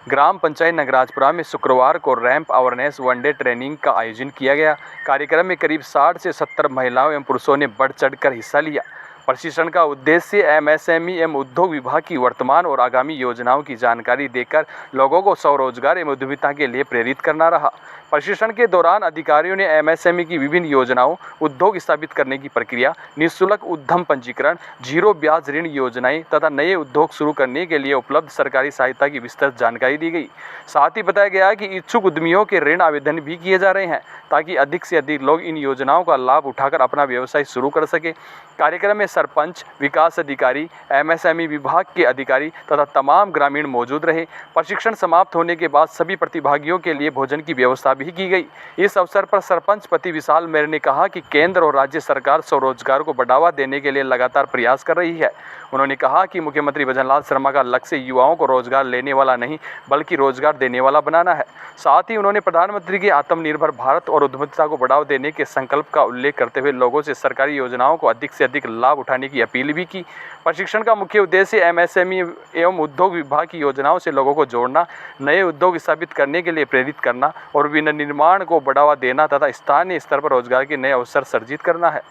ग्राम पंचायत नगराजपुरा में शुक्रवार को रैंप अवेयरनेस वनडे ट्रेनिंग का आयोजन किया गया। कार्यक्रम में करीब 60 से 70 महिलाओं एवं पुरुषों ने बढ़ चढ़कर हिस्सा लिया। प्रशिक्षण का उद्देश्य एमएसएमई एवं उद्योग विभाग की वर्तमान और आगामी योजनाओं की जानकारी देकर लोगों को स्वरोजगार एवं उद्यमिता के लिए प्रेरित करना रहा। प्रशिक्षण के दौरान अधिकारियों ने एमएसएमई की विभिन्न योजनाओं, उद्योग स्थापित करने की प्रक्रिया, निःशुल्क उद्यम पंजीकरण, जीरो ब्याज ऋण योजनाएं तथा नए उद्योग शुरू करने के लिए उपलब्ध सरकारी सहायता की विस्तृत जानकारी दी गई। साथ ही बताया गया कि इच्छुक उद्यमियों के ऋण आवेदन भी किए जा रहे हैं ताकि अधिक से अधिक लोग इन योजनाओं का लाभ उठाकर अपना व्यवसाय शुरू कर सके। कार्यक्रम में सरपंच, विकास अधिकारी, एमएसएमई विभाग के अधिकारी तथा तमाम ग्रामीण मौजूद रहे। प्रशिक्षण समाप्त होने के बाद सभी प्रतिभागियों के लिए भोजन की व्यवस्था भी की गई। इस अवसर पर सरपंच पति विशाल मेहर ने कहा कि केंद्र और राज्य सरकार स्वरोजगार को बढ़ावा देने के लिए लगातार प्रयास कर रही है। उन्होंने कहा कि मुख्यमंत्री भजनलाल शर्मा का लक्ष्य युवाओं को रोजगार लेने वाला नहीं बल्कि रोजगार देने वाला बनाना है। साथ ही उन्होंने प्रधानमंत्री के आत्मनिर्भर भारत और उद्यमिता को बढ़ावा देने के संकल्प का उल्लेख करते हुए लोगों से सरकारी योजनाओं को अधिक से अधिक लाभ उठाने की अपील भी की। प्रशिक्षण का मुख्य उद्देश्य एमएसएमई एवं उद्योग विभाग की योजनाओं से लोगों को जोड़ना, नए उद्योग स्थापित करने के लिए प्रेरित करना और विनिर्माण को बढ़ावा देना तथा स्थानीय स्तर पर रोजगार के नए अवसर सृजित करना है।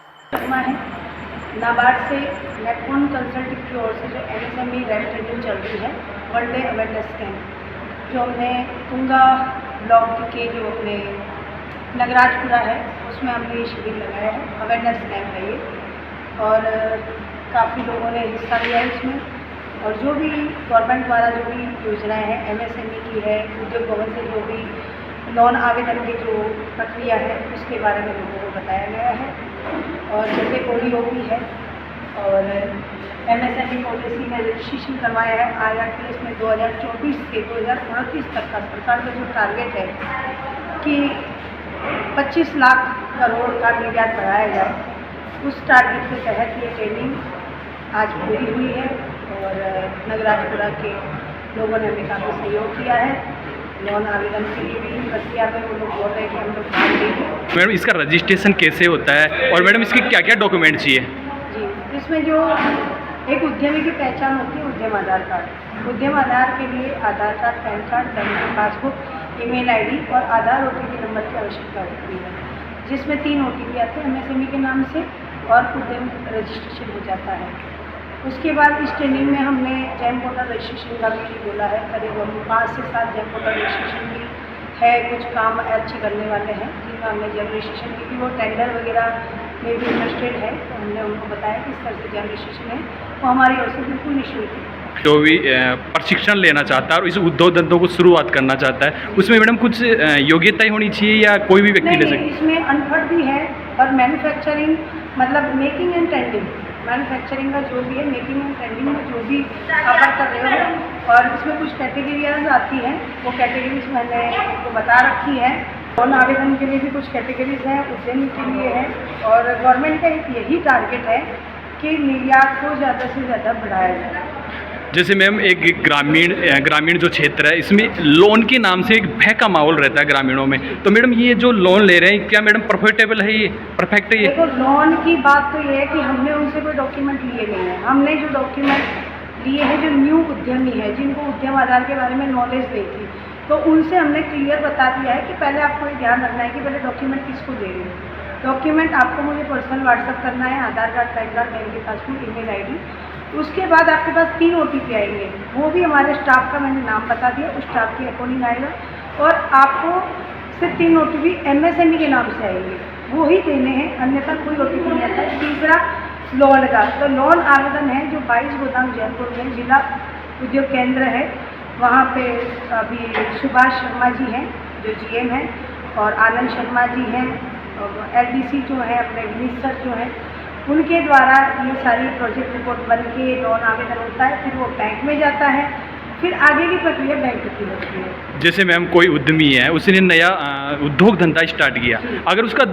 नाबार्ड से नेटकॉन कंसल्टिंग की ओर से जो एमएसएमई रैंप ट्रेनिंग चल रही है, वनडे अवेयरनेस कैंप, जो हमने तुंगा ब्लॉक के जो अपने नगराजपुरा है उसमें हमने ये शिविर लगाया है। अवेयरनेस कैंप है ये, और काफ़ी लोगों ने हिस्सा लिया है इसमें। और जो भी गवर्नमेंट द्वारा जो भी योजनाएं हैं, एमएसएमई की है, उद्योग भवन से जो भी लोन आवेदन की जो प्रक्रिया है उसके बारे में लोगों को बताया गया है। और जैसे ओडीओपी है और एमएसएमई पॉलिसी में रजिस्ट्रेशन करवाया है। IRTS में 2024 से 2029 तक का सरकार का जो टारगेट है कि 25 लाख करोड़ का निर्यात बढ़ाया जाए, उस टारगेट के तहत ये ट्रेनिंग आज पूरी हुई है। और नगराजपुरा के लोगों ने हमें काफ़ी सहयोग किया है। लोन आवेदन के लिए भी प्रक्रिया में वो लोग बोल रहे हैं कि हम लोग भाग लेंगे। मैडम, इसका रजिस्ट्रेशन कैसे होता है और मैडम इसके क्या क्या डॉक्यूमेंट चाहिए? जी, इसमें जो एक उद्यमी की पहचान होती है, उद्यम आधार कार्ड। उद्यम आधार के लिए Aadhaar card, PAN card, bank passbook, email ID और आधार OTP नंबर की आवश्यकता होती है, जिसमें 3 OTP आते हैं एमएसएमई के नाम से और उद्यम रजिस्ट्रेशन हो जाता है। उसके बाद इस ट्रेनिंग में हमने जैम पोर्टल रजिस्ट्रेशन का भी बोला है। करीब 5 से 7 जैम पोर्टल रजिस्ट्रेशन भी है। कुछ काम अच्छे करने वाले हैं जिनमें हमने जैम रजिस्ट्रेशन की, वो टेंडर वगैरह में भी इंटरेस्टेड है, तो हमने उनको बताया कि इस तरह से जैम रजिस्ट्रेशन है, वो हमारी ओर से बिल्कुल निःशुल्क है। जो भी प्रशिक्षण लेना चाहता है और इस उद्योग धंधों को शुरुआत करना चाहता है, उसमें मैडम कुछ योग्यता होनी चाहिए या कोई भी व्यक्ति ले सकता है? इसमें अनपढ़ भी है और मैन्युफैक्चरिंग मतलब मेकिंग एंड ट्रेंडिंग, मैन्युफैक्चरिंग का जो भी है, मेकिंग एंड ट्रेंडिंग में जो भी आप कर रहे हो। और इसमें कुछ कैटेगरीज आती हैं, वो कैटेगरीज मैंने आपको बता रखी है। लोन आवेदन के लिए भी कुछ कैटेगरीज हैं, उद्यमी के लिए है। और गवर्नमेंट का एक यही टारगेट है कि निर्यात को ज़्यादा से ज़्यादा बढ़ाया जाए। जैसे मैम एक ग्रामीण जो क्षेत्र है, इसमें लोन के नाम से एक भय का माहौल रहता है ग्रामीणों में, तो मैडम ये जो लोन ले रहे हैं क्या मैडम प्रॉफिटेबल है, ये परफेक्ट है? ये देखो, लोन की बात तो ये है कि हमने उनसे कोई डॉक्यूमेंट लिए नहीं है। हमने जो डॉक्यूमेंट लिए हैं, जो न्यू उद्यमी है, जिनको उद्यम आधार के बारे में नॉलेज नहीं थी, तो उनसे हमने क्लियर बता दिया है कि पहले आपको ये ध्यान रखना है कि पहले डॉक्यूमेंट किसको दे रहे हैं। डॉक्यूमेंट आपको मुझे पर्सनल व्हाट्सअप करना है, Aadhaar card, PAN card, bank passbook, email ID. उसके बाद आपके पास 3 OTP आएंगे, वो भी हमारे स्टाफ का मैंने नाम बता दिया, उस स्टाफ के अकॉर्डिंग आएगा। और आपको सिर्फ 3 OTP एमएसएमई के नाम से आएंगे, वो ही देने हैं, अन्यथा कोई OTP नहीं आता है। तीसरा लोन का, तो लोन आवेदन है जो 22 गोदाम जयपुर में जिला उद्योग केंद्र है, वहाँ पे अभी सुभाष शर्मा जी हैं जो GM हैं, और आनंद शर्मा जी हैं, और LDC जो है अपने गिनीश सर जो हैं, उनके द्वारा ये सारी प्रोजेक्ट रिपोर्ट बन के लोन आवेदन होता है। फिर वो बैंक में जाता है, फिर आगे की प्रक्रिया बैंक की होती है। जैसे मैम कोई उद्यमी है, उसने नया उद्योग धंधा स्टार्ट किया, अगर उसका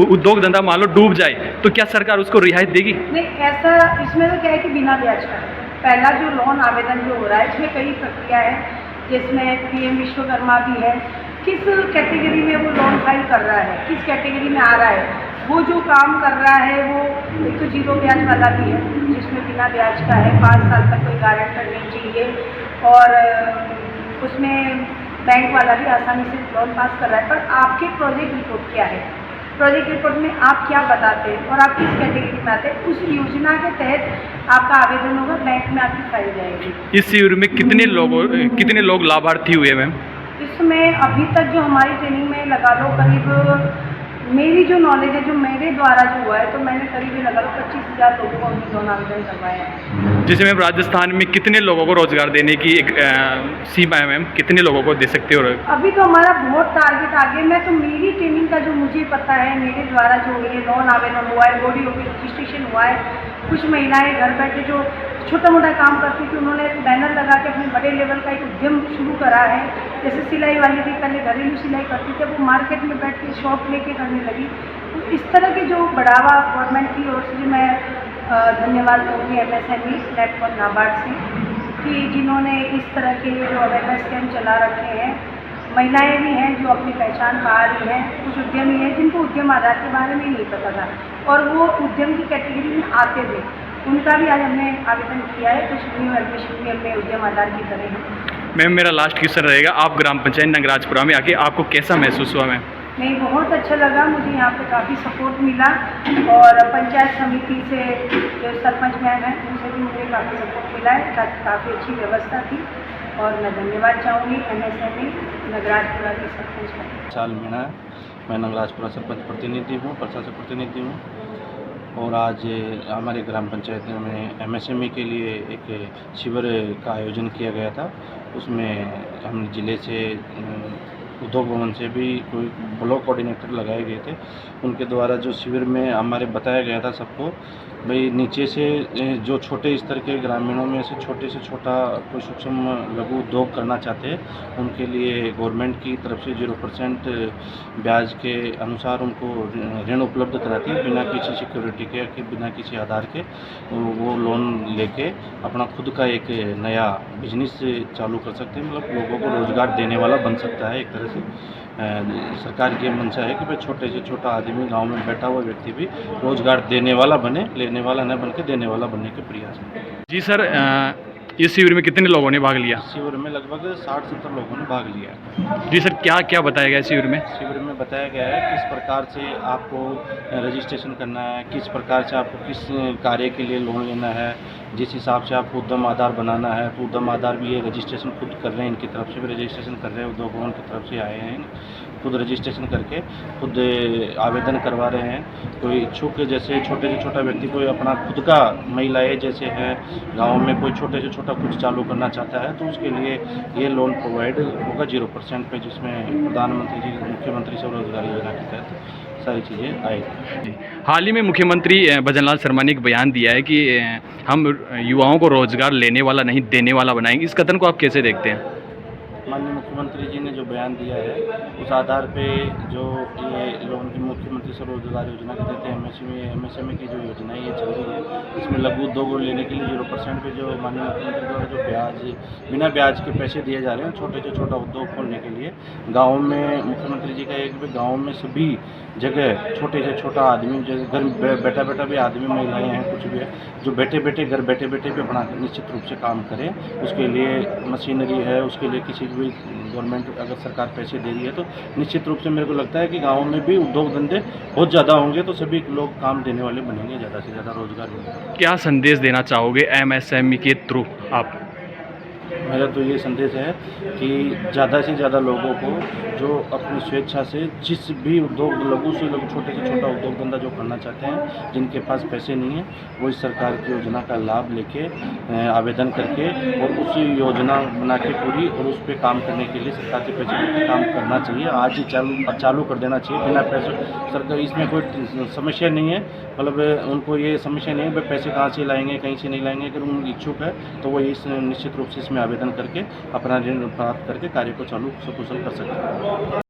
उद्योग धंधा मान लो डूब जाए तो क्या सरकार उसको रियायत देगी? नहीं, ऐसा इसमें तो क्या है कि बिना ब्याज का है। पहला जो लोन आवेदन जो हो रहा है, इसमें कई प्रक्रिया है, जिसमें PM विश्वकर्मा भी है। किस कैटेगरी में वो लोन फाइल कर रहा है, किस कैटेगरी में आ रहा है, वो जो काम कर रहा है वो एक तो जीरो ब्याज वाला भी है, जिसमें बिना ब्याज का है, 5 साल तक कोई गारंटर नहीं चाहिए, और उसमें बैंक वाला भी आसानी से लोन पास कर रहा है। पर आपके प्रोजेक्ट रिपोर्ट क्या है? प्रोजेक्ट रिपोर्ट में आप क्या बताते हैं और आप किस कैटेगरी में आते हैं? उस योजना के तहत आपका आवेदन होगा, बैंक में आपकी फाइल जाएगी। इस शिविर में कितने लोग लाभार्थी हुए मैम? इसमें अभी तक जो हमारी ट्रेनिंग में लगा लो करीब, मेरी जो नॉलेज है, जो मेरे द्वारा जो हुआ है, तो मैंने करीब लगा लो 25,000 लोगों को हमने लोन आवेदन करवाया है। जिसमें राजस्थान में कितने लोगों को रोजगार देने की एक सीमा है मैम? कितने लोगों को दे सकते हो? अभी तो हमारा बहुत टारगेट आगे। मैं तो मेरी ट्रेनिंग का जो मुझे पता है, मेरे द्वारा जो ये लोन आवेदन हुआ है, बॉडी ऑफिस रजिस्ट्रेशन हुआ है, कुछ महिलाएं घर बैठे जो छोटा मोटा काम करती थी, उन्होंने बैनर लगा के अपने बड़े लेवल का एक उद्यम शुरू करा है। जैसे सिलाई वाली थी, पहले घरेलू सिलाई करती थी, वो मार्केट में बैठ के शॉप लेके करने लगी। तो इस तरह के जो बढ़ावा गवर्नमेंट की ओर से मैं धन्यवाद दूँगी MSME नेटवर्क नाबार्ड से, कि जिन्होंने इस तरह के जो अवेयरनेस कैंप चला रखे हैं। महिलाएं भी हैं जो अपनी पहचान पा रही हैं, कुछ उद्यमी हैं जिनको उद्यम आधार के बारे में नहीं पता था और वो उद्यम की कैटेगरी में आते थे, उनका भी आज हमने आवेदन किया है। कुछ न्यू एडमिशन भी हमने उद्यम आधार की तरह हैं। मैम मेरा लास्ट क्वेश्चन रहेगा, आप ग्राम पंचायत नगराजपुरा में आके आपको कैसा महसूस हुआ मैम? नहीं, बहुत अच्छा लगा, मुझे यहाँ पे काफ़ी सपोर्ट मिला और पंचायत समिति से जो सरपंच मैम हैं उनसे भी मुझे काफ़ी सपोर्ट मिला है। काफ़ी अच्छी व्यवस्था थी और मैं धन्यवाद चाहूँगी MSME नगराजपुरा की सरपंच का। साल मीणा है, मैं नगराजपुरा सरपंच प्रतिनिधि हूँ, प्रशासक प्रतिनिधि हूँ और आज हमारे ग्राम पंचायत में MSME के लिए एक शिविर का आयोजन किया गया था। उसमें हम जिले से उद्योग भवन से भी कोई ब्लॉक कोऑर्डिनेटर लगाए गए थे। उनके द्वारा जो शिविर में हमारे बताया गया था सबको, भाई नीचे से जो छोटे स्तर के ग्रामीणों में से छोटे से छोटा कोई सूक्ष्म लघु उद्योग करना चाहते हैं, उनके लिए गवर्नमेंट की तरफ से 0% ब्याज के अनुसार उनको ऋण उपलब्ध कराती है, बिना किसी सिक्योरिटी के, बिना किसी आधार के। वो लोन लेके अपना खुद का एक नया बिजनेस चालू कर सकते हैं, मतलब लोगों को रोज़गार देने वाला बन सकता है एक तरह से। सरकार की मंशा है कि भाई छोटे से छोटा आदमी, गांव में बैठा हुआ व्यक्ति भी रोजगार देने वाला बने, लेने वाला न बन के देने वाला बनने के प्रयास में। जी सर, इस शिविर में कितने लोगों ने भाग लिया? शिविर में लगभग 60-70 लोगों ने भाग लिया है। जी सर, क्या क्या बताया गया शिविर में? शिविर में बताया गया है किस प्रकार से आपको रजिस्ट्रेशन करना है, किस प्रकार से आपको किस कार्य के लिए लोन लेना है, जिस हिसाब से आपको उद्यम आधार बनाना है, तो उद्यम आधार भी ये रजिस्ट्रेशन खुद कर रहे हैं, इनकी तरफ से भी रजिस्ट्रेशन कर रहे हैं, उद्योग भवन की तरफ से आए हैं, खुद रजिस्ट्रेशन करके खुद आवेदन करवा रहे हैं। कोई इच्छुक जैसे छोटे से छोटा व्यक्ति कोई अपना खुद का, महिलाएं जैसे हैं गांव में कोई छोटे से छोटा कुछ चालू करना चाहता है, तो उसके लिए ये लोन प्रोवाइड होगा 0% पे, जिसमें प्रधानमंत्री जी, मुख्यमंत्री स्वरोजगार योजना के तहत सारी चीज़ें आएगी। हाल ही में मुख्यमंत्री भजनलाल शर्मा ने एक बयान दिया है कि हम युवाओं को रोजगार लेने वाला नहीं देने वाला बनाएंगे, इस कथन को आप कैसे देखते हैं? माननीय मुख्यमंत्री जी ने जो बयान दिया है, उस आधार पे जो ये लोन की मुख्यमंत्री स्वरोजगार योजना के तहत MSME की जो योजना है ये चल रही है, इसमें लघु उद्योग लेने के लिए 0% पे जो माननीय मुख्यमंत्री द्वारा जो ब्याज, बिना ब्याज के पैसे दिए जा रहे हैं छोटे से छोटा उद्योग खोलने के लिए। गाँव में मुख्यमंत्री जी का एक गाँव में सभी जगह छोटे से छोटा आदमी, जैसे घर बैठा बैठा भी आदमी, महिलाएं हैं, कुछ भी है, जो बैठे बैठे घर बैठे बैठे भी अपना निश्चित रूप से काम करें। उसके लिए मशीनरी है, उसके लिए किसी भी गवर्नमेंट अगर सरकार पैसे दे रही है, तो निश्चित रूप से मेरे को लगता है कि गाँव में भी उद्योग धंधे बहुत ज़्यादा होंगे, तो सभी लोग काम देने वाले बनेंगे, ज़्यादा से ज़्यादा रोजगार मिलेगा। क्या संदेश देना चाहोगे MSME के थ्रू आप? मेरा तो ये संदेश है कि ज़्यादा से ज़्यादा लोगों को जो अपनी स्वेच्छा से जिस भी उद्योग, लघु से लघु, छोटे से छोटा उद्योग धंधा जो करना चाहते हैं, जिनके पास पैसे नहीं है, वो इस सरकार की योजना का लाभ लेके आवेदन करके और उसी योजना बना के पूरी और उस पर काम करने के लिए सरकार के पैसे लेके काम करना चाहिए। आज ही चालू कर देना चाहिए बिना पैसे। सरकार इसमें कोई समस्या नहीं है, मतलब उनको ये समस्या नहीं है पैसे कहाँ से लाएंगे, कहीं से नहीं लाएंगे। अगर उन इच्छुक है तो वो इस निश्चित रूप से इसमें आवेदन करके अपना ऋण प्राप्त करके कार्य को चालू सकुशल कर सकते हैं।